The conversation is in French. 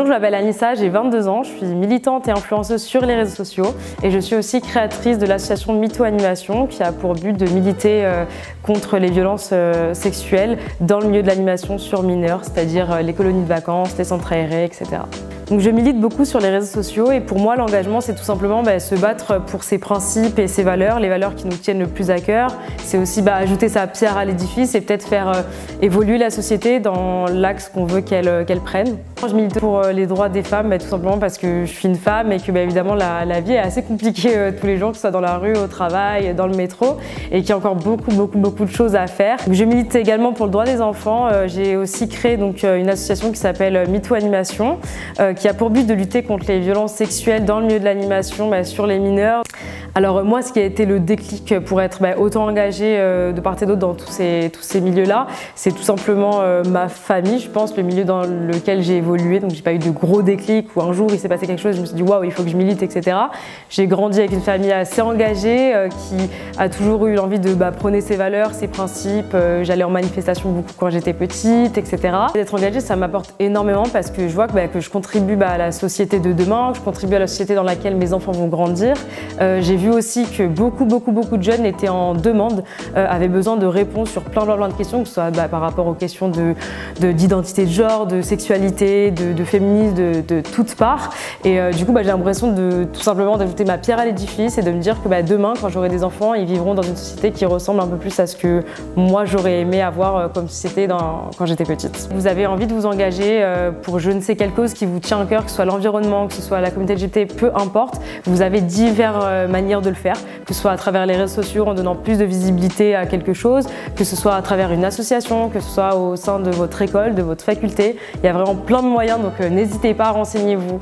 Bonjour, je m'appelle Anissa, j'ai 22 ans, je suis militante et influenceuse sur les réseaux sociaux et je suis aussi créatrice de l'association MeToo Animation qui a pour but de militer contre les violences sexuelles dans le milieu de l'animation sur mineurs, c'est-à-dire les colonies de vacances, les centres aérés, etc. Donc je milite beaucoup sur les réseaux sociaux et pour moi l'engagement c'est tout simplement se battre pour ses principes et ses valeurs, les valeurs qui nous tiennent le plus à cœur. C'est aussi ajouter sa pierre à l'édifice et peut-être faire évoluer la société dans l'axe qu'on veut qu'elle prenne. Je milite pour les droits des femmes tout simplement parce que je suis une femme et que évidemment la vie est assez compliquée tous les jours, que ce soit dans la rue, au travail, dans le métro et qu'il y a encore beaucoup de choses à faire. Donc, je milite également pour le droit des enfants. J'ai aussi créé une association qui s'appelle MeToo Animation qui a pour but de lutter contre les violences sexuelles dans le milieu de l'animation sur les mineurs. Alors moi, ce qui a été le déclic pour être autant engagée de part et d'autre dans tous ces milieux-là, c'est tout simplement ma famille, je pense, le milieu dans lequel j'ai évolué. Donc j'ai pas eu de gros déclic où un jour il s'est passé quelque chose, je me suis dit waouh, il faut que je milite, etc. J'ai grandi avec une famille assez engagée qui a toujours eu l'envie de prôner ses valeurs, ses principes. J'allais en manifestation beaucoup quand j'étais petite, etc. D'être engagée, ça m'apporte énormément parce que je vois que je contribue à la société de demain, que je contribue à la société dans laquelle mes enfants vont grandir. J'ai vu aussi que beaucoup de jeunes étaient en demande, avaient besoin de réponses sur plein de questions, que ce soit par rapport aux questions d'identité de genre, de sexualité, de féminisme, de toutes parts. Et du coup, j'ai l'impression de tout simplement d'ajouter ma pierre à l'édifice et de me dire que demain, quand j'aurai des enfants, ils vivront dans une société qui ressemble un peu plus à ce que moi j'aurais aimé avoir comme société quand j'étais petite. Vous avez envie de vous engager pour je ne sais quelle cause qui vous tient à cœur, que ce soit l'environnement, que ce soit la communauté LGBT, peu importe, vous avez diverses manières de le faire, que ce soit à travers les réseaux sociaux en donnant plus de visibilité à quelque chose, que ce soit à travers une association, que ce soit au sein de votre école, de votre faculté. Il y a vraiment plein de moyens, donc n'hésitez pas à renseigner-vous.